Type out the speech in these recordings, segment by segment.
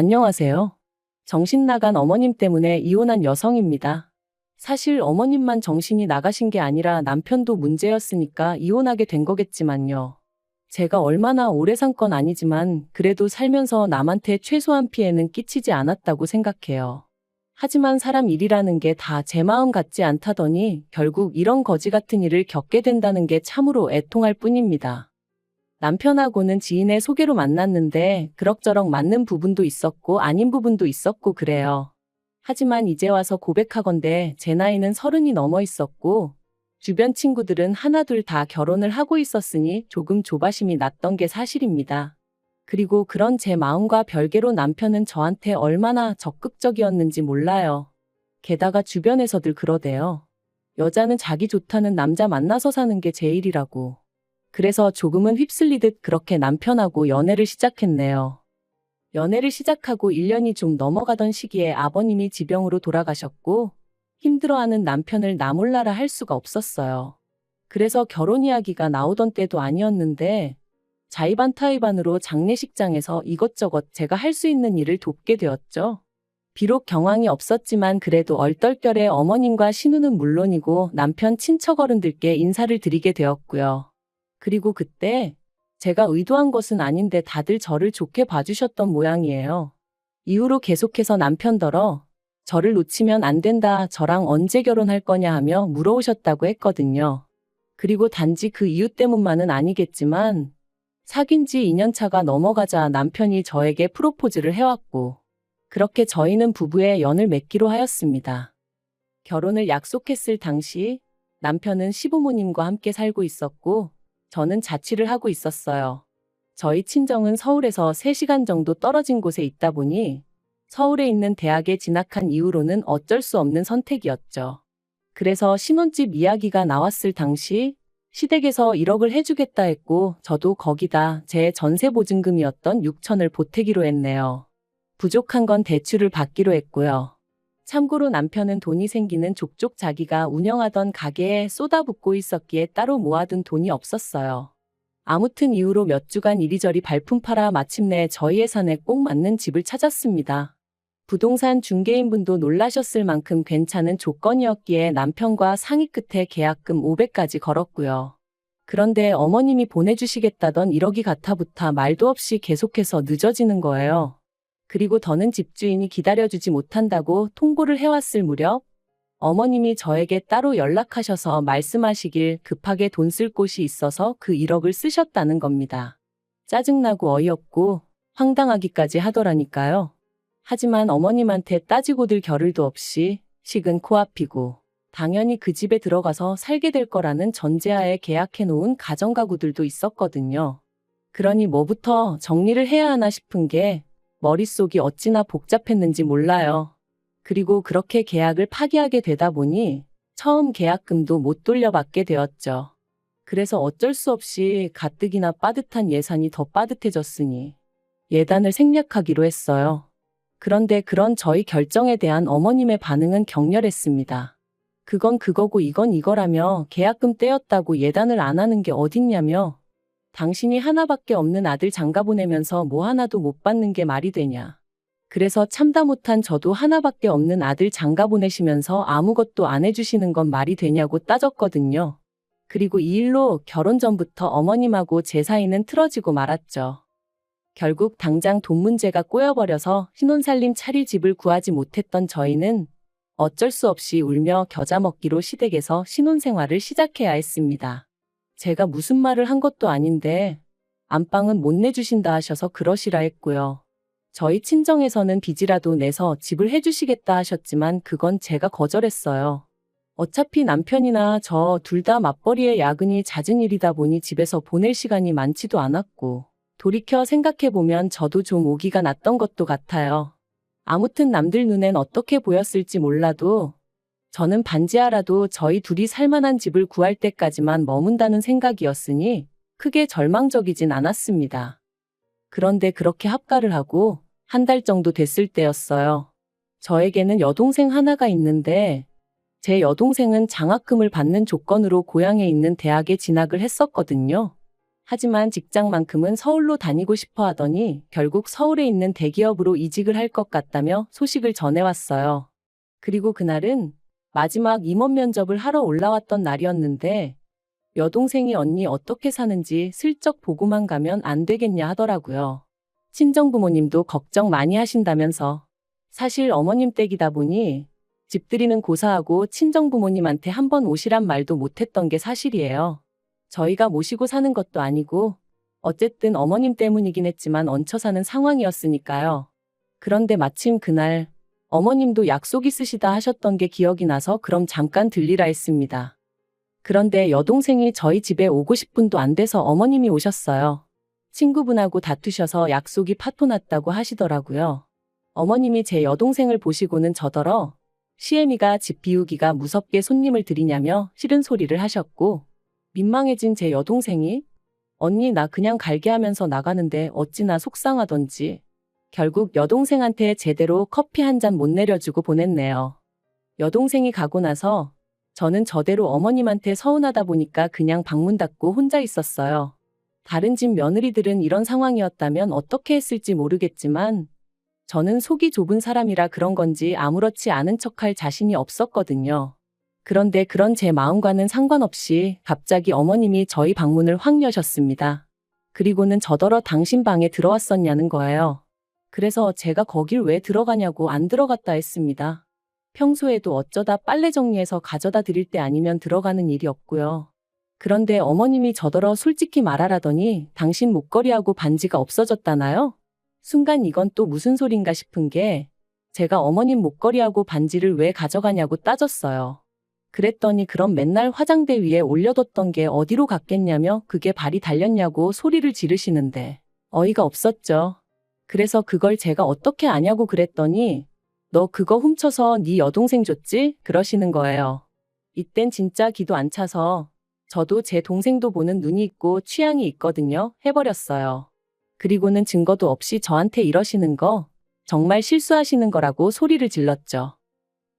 안녕하세요. 정신 나간 어머님 때문에 이혼한 여성입니다. 사실 어머님만 정신이 나가신 게 아니라 남편도 문제였으니까 이혼하게 된 거겠지만요. 제가 얼마나 오래 산 건 아니지만 그래도 살면서 남한테 최소한 피해는 끼치지 않았다고 생각해요. 하지만 사람 일이라는 게 다 제 마음 같지 않다더니 결국 이런 거지 같은 일을 겪게 된다는 게 참으로 애통할 뿐입니다. 남편하고는 지인의 소개로 만났는데 그럭저럭 맞는 부분도 있었고 아닌 부분도 있었고 그래요. 하지만 이제 와서 고백하건대 제 나이는 30이 넘어 있었고 주변 친구들은 하나둘 다 결혼을 하고 있었으니 조금 조바심이 났던 게 사실입니다. 그리고 그런 제 마음과 별개로 남편은 저한테 얼마나 적극적이었는지 몰라요. 게다가 주변에서들 그러대요. 여자는 자기 좋다는 남자 만나서 사는 게 제일이라고. 그래서 조금은 휩쓸리듯 그렇게 남편하고 연애를 시작했네요. 연애를 시작하고 1년이 좀 넘어가던 시기에 아버님이 지병으로 돌아가셨고 힘들어하는 남편을 나 몰라라 할 수가 없었어요. 그래서 결혼 이야기가 나오던 때도 아니었는데 자의반타의반으로 장례식장에서 이것저것 제가 할 수 있는 일을 돕게 되었죠. 비록 경황이 없었지만 그래도 얼떨결에 어머님과 신우는 물론이고 남편 친척 어른들께 인사를 드리게 되었고요. 그리고 그때 제가 의도한 것은 아닌데 다들 저를 좋게 봐주셨던 모양이에요. 이후로 계속해서 남편더러 저를 놓치면 안 된다, 저랑 언제 결혼할 거냐 하며 물어오셨다고 했거든요. 그리고 단지 그 이유 때문만은 아니겠지만 사귄 지 2년 차가 넘어가자 남편이 저에게 프로포즈를 해왔고 그렇게 저희는 부부의 연을 맺기로 하였습니다. 결혼을 약속했을 당시 남편은 시부모님과 함께 살고 있었고 저는 자취를 하고 있었어요. 저희 친정은 서울에서 3시간 정도 떨어진 곳에 있다 보니 서울에 있는 대학에 진학한 이후로는 어쩔 수 없는 선택이었죠. 그래서 신혼집 이야기가 나왔을 당시 시댁에서 1억을 해주겠다 했고 저도 거기다 제 전세보증금이었던 6천을 보태기로 했네요. 부족한 건 대출을 받기로 했고요. 참고로 남편은 돈이 생기는 족족 자기가 운영하던 가게에 쏟아붓고 있었기에 따로 모아둔 돈이 없었어요. 아무튼 이후로 몇 주간 이리저리 발품 팔아 마침내 저희 예산에 꼭 맞는 집을 찾았습니다. 부동산 중개인분도 놀라셨을 만큼 괜찮은 조건이었기에 남편과 상의 끝에 계약금 500까지 걸었고요. 그런데 어머님이 보내주시겠다던 1억이 가타부타 말도 없이 계속해서 늦어지는 거예요. 그리고 더는 집주인이 기다려주지 못한다고 통보를 해왔을 무렵 어머님이 저에게 따로 연락하셔서 말씀하시길 급하게 돈 쓸 곳이 있어서 그 1억을 쓰셨다는 겁니다. 짜증나고 어이없고 황당하기까지 하더라니까요. 하지만 어머님한테 따지고들 겨를도 없이 식은 코앞이고 당연히 그 집에 들어가서 살게 될 거라는 전제하에 계약해놓은 가정가구들도 있었거든요. 그러니 뭐부터 정리를 해야 하나 싶은 게 머릿속이 어찌나 복잡했는지 몰라요. 그리고 그렇게 계약을 파기하게 되다 보니 처음 계약금도 못 돌려받게 되었죠. 그래서 어쩔 수 없이 가뜩이나 빠듯한 예산이 더 빠듯해졌으니 예단을 생략하기로 했어요. 그런데 그런 저희 결정에 대한 어머님의 반응은 격렬했습니다. 그건 그거고 이건 이거라며 계약금 떼었다고 예단을 안 하는 게 어딨냐며 당신이 하나밖에 없는 아들 장가 보내면서 뭐 하나도 못 받는 게 말이 되냐. 그래서 참다 못한 저도 하나밖에 없는 아들 장가 보내시면서 아무것도 안 해주시는 건 말이 되냐고 따졌거든요. 그리고 이 일로 결혼 전부터 어머님하고 제 사이는 틀어지고 말았죠. 결국 당장 돈 문제가 꼬여버려서 신혼살림 차릴 집을 구하지 못했던 저희는 어쩔 수 없이 울며 겨자 먹기로 시댁에서 신혼생활을 시작해야 했습니다. 제가 무슨 말을 한 것도 아닌데 안방은 못 내주신다 하셔서 그러시라 했고요. 저희 친정에서는 빚이라도 내서 집을 해주시겠다 하셨지만 그건 제가 거절했어요. 어차피 남편이나 저 둘 다 맞벌이에 야근이 잦은 일이다 보니 집에서 보낼 시간이 많지도 않았고 돌이켜 생각해보면 저도 좀 오기가 났던 것도 같아요. 아무튼 남들 눈엔 어떻게 보였을지 몰라도 저는 반지하라도 저희 둘이 살만한 집을 구할 때까지만 머문다는 생각이었으니 크게 절망적이진 않았습니다. 그런데 그렇게 합가를 하고 한 달 정도 됐을 때였어요. 저에게는 여동생 하나가 있는데 제 여동생은 장학금을 받는 조건으로 고향에 있는 대학에 진학을 했었거든요. 하지만 직장만큼은 서울로 다니고 싶어 하더니 결국 서울에 있는 대기업으로 이직을 할 것 같다며 소식을 전해왔어요. 그리고 그날은 마지막 임원 면접을 하러 올라왔던 날이었는데 여동생이 언니 어떻게 사는지 슬쩍 보고만 가면 안 되겠냐 하더라고요. 친정부모님도 걱정 많이 하신다면서. 사실 어머님 댁이다 보니 집들이는 고사하고 친정부모님한테 한번 오시란 말도 못했던 게 사실이에요. 저희가 모시고 사는 것도 아니고 어쨌든 어머님 때문이긴 했지만 얹혀 사는 상황이었으니까요. 그런데 마침 그날 어머님도 약속 있으시다 하셨던 게 기억이 나서 그럼 잠깐 들리라 했습니다. 그런데 여동생이 저희 집에 오고 10분도 안 돼서 어머님이 오셨어요. 친구분하고 다투셔서 약속이 파토났다고 하시더라고요. 어머님이 제 여동생을 보시고는 저더러 시애미가 집 비우기가 무섭게 손님을 들이냐며 싫은 소리를 하셨고 민망해진 제 여동생이 언니 나 그냥 갈게 하면서 나가는데 어찌나 속상하던지 결국 여동생한테 제대로 커피 한 잔 못 내려주고 보냈네요. 여동생이 가고 나서 저는 저대로 어머님한테 서운하다 보니까 그냥 방문 닫고 혼자 있었어요. 다른 집 며느리들은 이런 상황이었다면 어떻게 했을지 모르겠지만 저는 속이 좁은 사람이라 그런 건지 아무렇지 않은 척할 자신이 없었거든요. 그런데 그런 제 마음과는 상관없이 갑자기 어머님이 저희 방문을 확 여셨습니다. 그리고는 저더러 당신 방에 들어왔었냐는 거예요. 그래서 제가 거길 왜 들어가냐고 안 들어갔다 했습니다. 평소에도 어쩌다 빨래 정리해서 가져다 드릴 때 아니면 들어가는 일이 없고요. 그런데 어머님이 저더러 솔직히 말하라더니 당신 목걸이하고 반지가 없어졌다나요? 순간 이건 또 무슨 소린가 싶은 게 제가 어머님 목걸이하고 반지를 왜 가져가냐고 따졌어요. 그랬더니 그럼 맨날 화장대 위에 올려뒀던 게 어디로 갔겠냐며 그게 발이 달렸냐고 소리를 지르시는데 어이가 없었죠. 그래서 그걸 제가 어떻게 아냐고 그랬더니 너 그거 훔쳐서 네 여동생 줬지? 그러시는 거예요. 이땐 진짜 기도 안 차서 저도 제 동생도 보는 눈이 있고 취향이 있거든요. 해버렸어요. 그리고는 증거도 없이 저한테 이러시는 거 정말 실수하시는 거라고 소리를 질렀죠.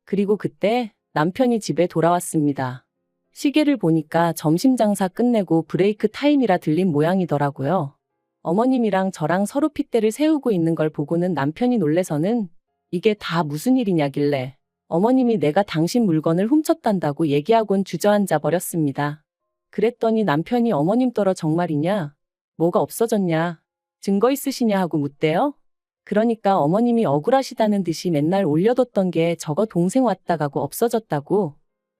그리고 그때 남편이 집에 돌아왔습니다. 시계를 보니까 점심 장사 끝내고 브레이크 타임이라 들린 모양이더라고요. 어머님이랑 저랑 서로 핏대를 세우고 있는 걸 보고는 남편이 놀래서는 이게 다 무슨 일이냐길래 어머님이 내가 당신 물건을 훔쳤단다고 얘기하곤 주저앉아 버렸습니다. 그랬더니 남편이 어머님 떨어 정말이냐? 뭐가 없어졌냐? 증거 있으시냐 하고 묻대요. 그러니까 어머님이 억울하시다는 듯이 맨날 올려뒀던 게 저거 동생 왔다 가고 없어졌다고.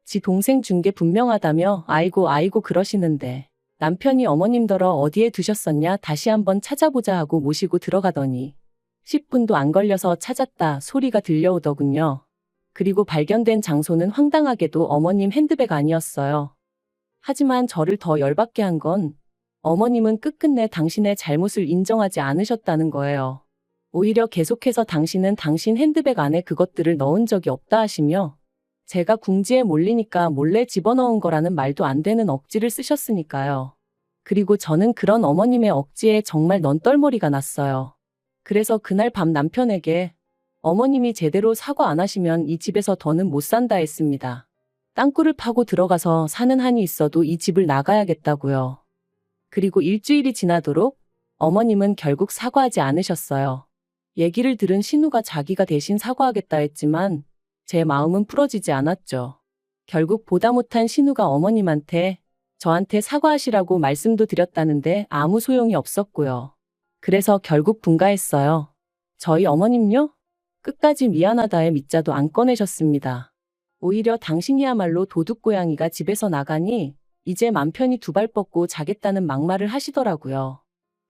지 동생 준 게 분명하다며 아이고 그러시는데 남편이 어머님더러 어디에 두셨었냐 다시 한번 찾아보자 하고 모시고 들어가더니 10분도 안 걸려서 찾았다 소리가 들려오더군요. 그리고 발견된 장소는 황당하게도 어머님 핸드백 아니었어요. 하지만 저를 더 열받게 한 건 어머님은 끝끝내 당신의 잘못을 인정하지 않으셨다는 거예요. 오히려 계속해서 당신은 당신 핸드백 안에 그것들을 넣은 적이 없다 하시며 제가 궁지에 몰리니까 몰래 집어넣은 거라는 말도 안 되는 억지를 쓰셨으니까요. 그리고 저는 그런 어머님의 억지에 정말 넌떨머리가 났어요. 그래서 그날 밤 남편에게 어머님이 제대로 사과 안 하시면 이 집에서 더는 못 산다 했습니다. 땅굴을 파고 들어가서 사는 한이 있어도 이 집을 나가야겠다고요. 그리고 일주일이 지나도록 어머님은 결국 사과하지 않으셨어요. 얘기를 들은 신우가 자기가 대신 사과하겠다 했지만 제 마음은 풀어지지 않았죠. 결국 보다 못한 신우가 어머님한테 저한테 사과하시라고 말씀도 드렸다는데 아무 소용이 없었고요. 그래서 결국 분가했어요. 저희 어머님요? 끝까지 미안하다의 밑자도 안 꺼내셨습니다. 오히려 당신이야말로 도둑고양이가 집에서 나가니 이제 맘 편히 두 발 뻗고 자겠다는 막말을 하시더라고요.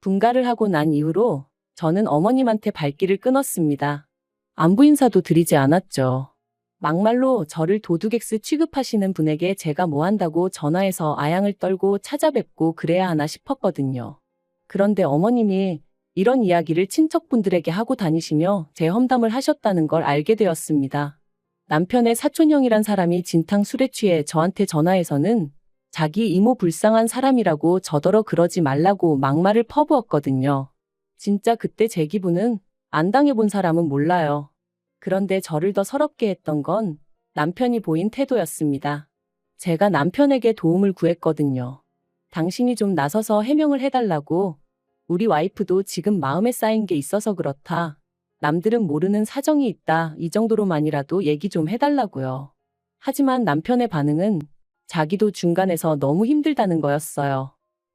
분가를 하고 난 이후로 저는 어머님한테 발길을 끊었습니다. 안부 인사도 드리지 않았죠. 막말로 저를 도둑엑스 취급하시는 분에게 제가 뭐 한다고 전화해서 아양을 떨고 찾아뵙고 그래야 하나 싶었거든요. 그런데 어머님이 이런 이야기를 친척분들에게 하고 다니시며 제 험담을 하셨다는 걸 알게 되었습니다. 남편의 사촌형이란 사람이 진탕 술에 취해 저한테 전화해서는 자기 이모 불쌍한 사람이라고 저더러 그러지 말라고 막말을 퍼부었거든요. 진짜 그때 제 기분은 안 당해본 사람은 몰라요. 그런데 저를 더 서럽게 했던 건 남편이 보인 태도였습니다. 제가 남편에게 도움을 구했거든요. 당신이 좀 나서서 해명을 해달라고. 우리 와이프도 지금 마음에 쌓인 게 있어서 그렇다. 남들은 모르는 사정이 있다. 이 정도로만이라도 얘기 좀 해달라고요. 하지만 남편의 반응은 자기도 중간에서 너무 힘들다는 거였어요.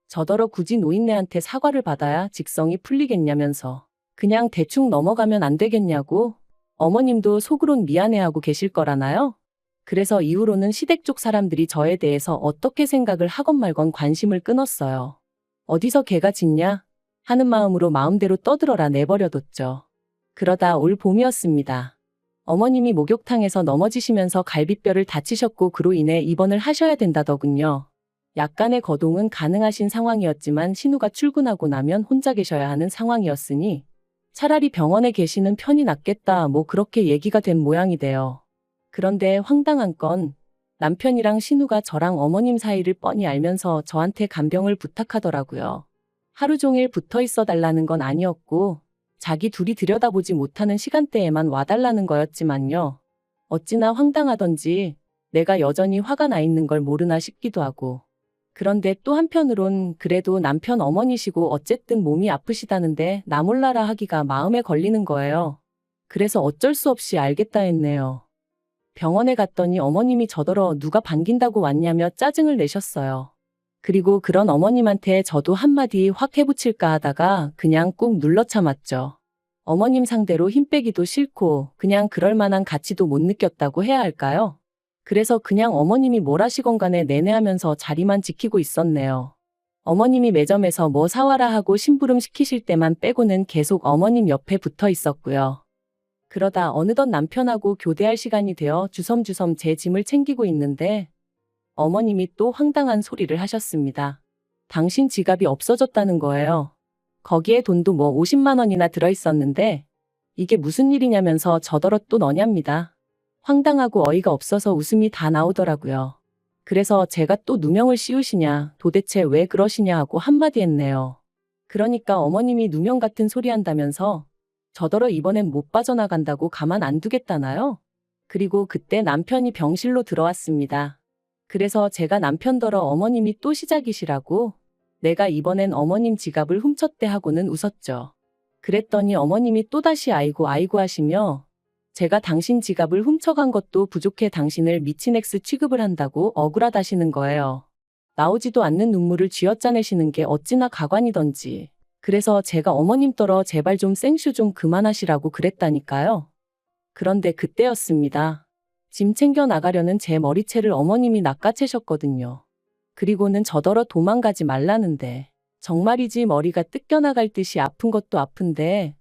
저더러 굳이 노인네한테 사과를 받아야 직성이 풀리겠냐면서 그냥 대충 넘어가면 안 되겠냐고. 어머님도 속으론 미안해하고 계실 거라나요? 그래서 이후로는 시댁 쪽 사람들이 저에 대해서 어떻게 생각을 하건 말건 관심을 끊었어요. 어디서 개가 짖냐? 하는 마음으로 마음대로 떠들어라 내버려뒀죠. 그러다 올 봄이었습니다. 어머님이 목욕탕에서 넘어지시면서 갈비뼈를 다치셨고 그로 인해 입원을 하셔야 된다더군요. 약간의 거동은 가능하신 상황이었지만 신우가 출근하고 나면 혼자 계셔야 하는 상황이었으니 차라리 병원에 계시는 편이 낫겠다 뭐 그렇게 얘기가 된 모양이돼요. 그런데 황당한 건 남편이랑 신우가 저랑 어머님 사이를 뻔히 알면서 저한테 간병을 부탁하더라고요. 하루 종일 붙어 있어 달라는 건 아니었고 자기 둘이 들여다보지 못하는 시간대에만 와달라는 거였지만요. 어찌나 황당하던지 내가 여전히 화가 나 있는 걸 모르나 싶기도 하고. 그런데 또 한편으론 그래도 남편 어머니시고 어쨌든 몸이 아프시다는데 나 몰라라 하기가 마음에 걸리는 거예요. 그래서 어쩔 수 없이 알겠다 했네요. 병원에 갔더니 어머님이 저더러 누가 반긴다고 왔냐며 짜증을 내셨어요. 그리고 그런 어머님한테 저도 한마디 확 해붙일까 하다가 그냥 꾹 눌러 참았죠. 어머님 상대로 힘 빼기도 싫고 그냥 그럴 만한 가치도 못 느꼈다고 해야 할까요? 그래서 그냥 어머님이 뭘 하시건 간에 내내 하면서 자리만 지키고 있었네요. 어머님이 매점에서 뭐 사와라 하고 심부름 시키실 때만 빼고는 계속 어머님 옆에 붙어 있었고요. 그러다 어느덧 남편하고 교대할 시간이 되어 주섬주섬 제 짐을 챙기고 있는데 어머님이 또 황당한 소리를 하셨습니다. 당신 지갑이 없어졌다는 거예요. 거기에 돈도 뭐 50만 원이나 들어있었는데 이게 무슨 일이냐면서 저더러 또 너냐입니다. 황당하고 어이가 없어서 웃음이 다 나오더라고요. 그래서 제가 또 누명을 씌우시냐, 도대체 왜 그러시냐 하고 한마디 했네요. 그러니까 어머님이 누명 같은 소리 한다면서 저더러 이번엔 못 빠져나간다고 가만 안 두겠다나요? 그리고 그때 남편이 병실로 들어왔습니다. 그래서 제가 남편더러 어머님이 또 시작이시라고 내가 이번엔 어머님 지갑을 훔쳤대 하고는 웃었죠. 그랬더니 어머님이 또다시 아이고 아이고 하시며 제가 당신 지갑을 훔쳐간 것도 부족해 당신을 미친 X 취급을 한다고 억울하다시는 거예요. 나오지도 않는 눈물을 쥐어짜내시는 게 어찌나 가관이던지. 그래서 제가 어머님 떨어 제발 좀 생쇼 좀 그만하시라고 그랬다니까요. 그런데 그때였습니다. 짐 챙겨 나가려는 제 머리채를 어머님이 낚아채셨거든요. 그리고는 저더러 도망가지 말라는데 정말이지 머리가 뜯겨나갈 듯이 아픈 것도 아픈데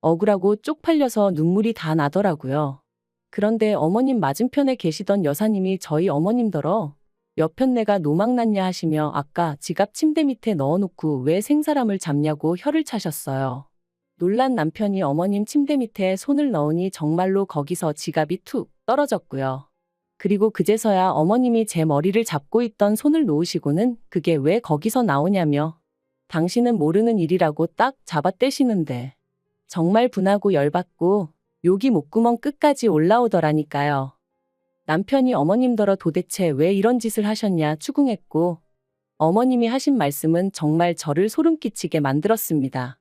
억울하고 쪽팔려서 눈물이 다 나더라고요. 그런데 어머님 맞은편에 계시던 여사님이 저희 어머님더러 몇 편 내가 노망났냐 하시며 아까 지갑 침대 밑에 넣어놓고 왜 생사람을 잡냐고 혀를 차셨어요. 놀란 남편이 어머님 침대 밑에 손을 넣으니 정말로 거기서 지갑이 툭 떨어졌고요. 그리고 그제서야 어머님이 제 머리를 잡고 있던 손을 놓으시고는 그게 왜 거기서 나오냐며 당신은 모르는 일이라고 딱 잡아떼시는데 정말 분하고 열받고 욕이 목구멍 끝까지 올라오더라니까요. 남편이 어머님더러 도대체 왜 이런 짓을 하셨냐 추궁했고 어머님이 하신 말씀은 정말 저를 소름 끼치게 만들었습니다.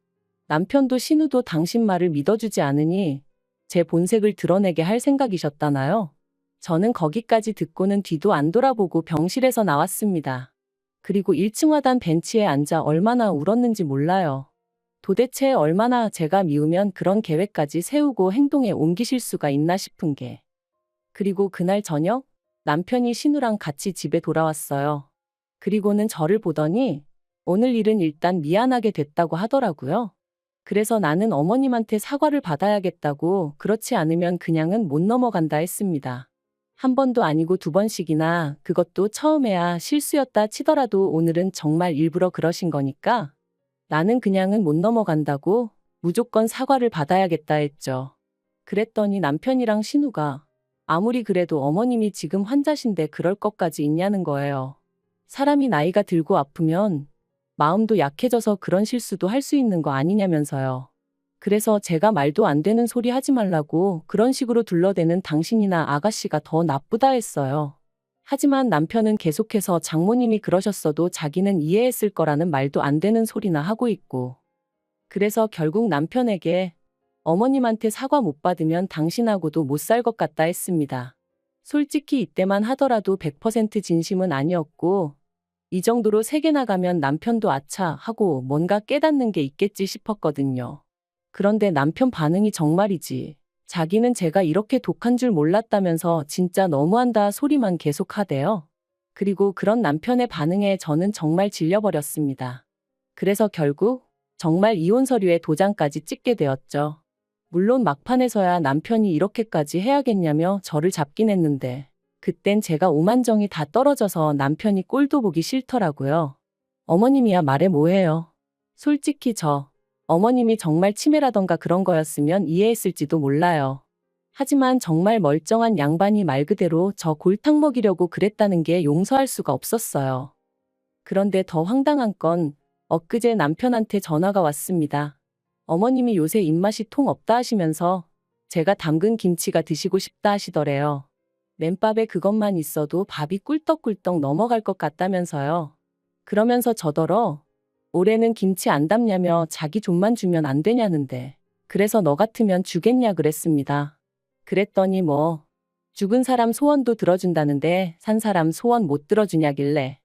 남편도 신우도 당신 말을 믿어주지 않으니 제 본색을 드러내게 할 생각이셨다나요? 저는 거기까지 듣고는 뒤도 안 돌아보고 병실에서 나왔습니다. 그리고 1층 하단 벤치에 앉아 얼마나 울었는지 몰라요. 도대체 얼마나 제가 미우면 그런 계획까지 세우고 행동에 옮기실 수가 있나 싶은 게. 그리고 그날 저녁 남편이 신우랑 같이 집에 돌아왔어요. 그리고는 저를 보더니 오늘 일은 일단 미안하게 됐다고 하더라고요. 그래서 나는 어머님한테 사과를 받아야겠다고 그렇지 않으면 그냥은 못 넘어간다 했습니다. 한 번도 아니고 두 번씩이나 그것도 처음에야 실수였다 치더라도 오늘은 정말 일부러 그러신 거니까 나는 그냥은 못 넘어간다고 무조건 사과를 받아야겠다 했죠. 그랬더니 남편이랑 신우가 아무리 그래도 어머님이 지금 환자신데 그럴 것까지 있냐는 거예요. 사람이 나이가 들고 아프면 마음도 약해져서 그런 실수도 할 수 있는 거 아니냐면서요. 그래서 제가 말도 안 되는 소리 하지 말라고 그런 식으로 둘러대는 당신이나 아가씨가 더 나쁘다 했어요. 하지만 남편은 계속해서 장모님이 그러셨어도 자기는 이해했을 거라는 말도 안 되는 소리나 하고 있고. 그래서 결국 남편에게 어머님한테 사과 못 받으면 당신하고도 못 살 것 같다 했습니다. 솔직히 이때만 하더라도 100% 진심은 아니었고 이 정도로 세게 나가면 남편도 아차 하고 뭔가 깨닫는 게 있겠지 싶었거든요. 그런데 남편 반응이 정말이지. 자기는 제가 이렇게 독한 줄 몰랐다면서 진짜 너무한다 소리만 계속 하대요. 그리고 그런 남편의 반응에 저는 정말 질려버렸습니다. 그래서 결국 정말 이혼 서류에 도장까지 찍게 되었죠. 물론 막판에서야 남편이 이렇게까지 해야겠냐며 저를 잡긴 했는데 그땐 제가 오만정이 다 떨어져서 남편이 꼴도 보기 싫더라고요. 어머님이야 말해 뭐해요. 솔직히 어머님이 정말 치매라던가 그런 거였으면 이해했을지도 몰라요. 하지만 정말 멀쩡한 양반이 말 그대로 저 골탕 먹이려고 그랬다는 게 용서할 수가 없었어요. 그런데 더 황당한 건 엊그제 남편한테 전화가 왔습니다. 어머님이 요새 입맛이 통 없다 하시면서 제가 담근 김치가 드시고 싶다 하시더래요. 맨밥에 그것만 있어도 밥이 꿀떡꿀떡 넘어갈 것 같다면서요. 그러면서 저더러 올해는 김치 안 담냐며 자기 돈만 주면 안 되냐는데 그래서 너 같으면 주겠냐 그랬습니다. 그랬더니 죽은 사람 소원도 들어준다는데 산 사람 소원 못 들어주냐길래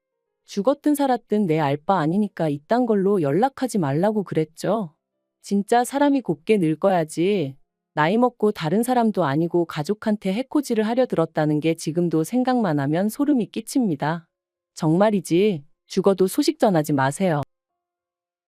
죽었든 살았든 내 알 바 아니니까 이딴 걸로 연락하지 말라고 그랬죠. 진짜 사람이 곱게 늙어야지 나이 먹고 다른 사람도 아니고 가족한테 해코지를 하려 들었다는 게 지금도 생각만 하면 소름이 끼칩니다. 정말이지 죽어도 소식 전하지 마세요.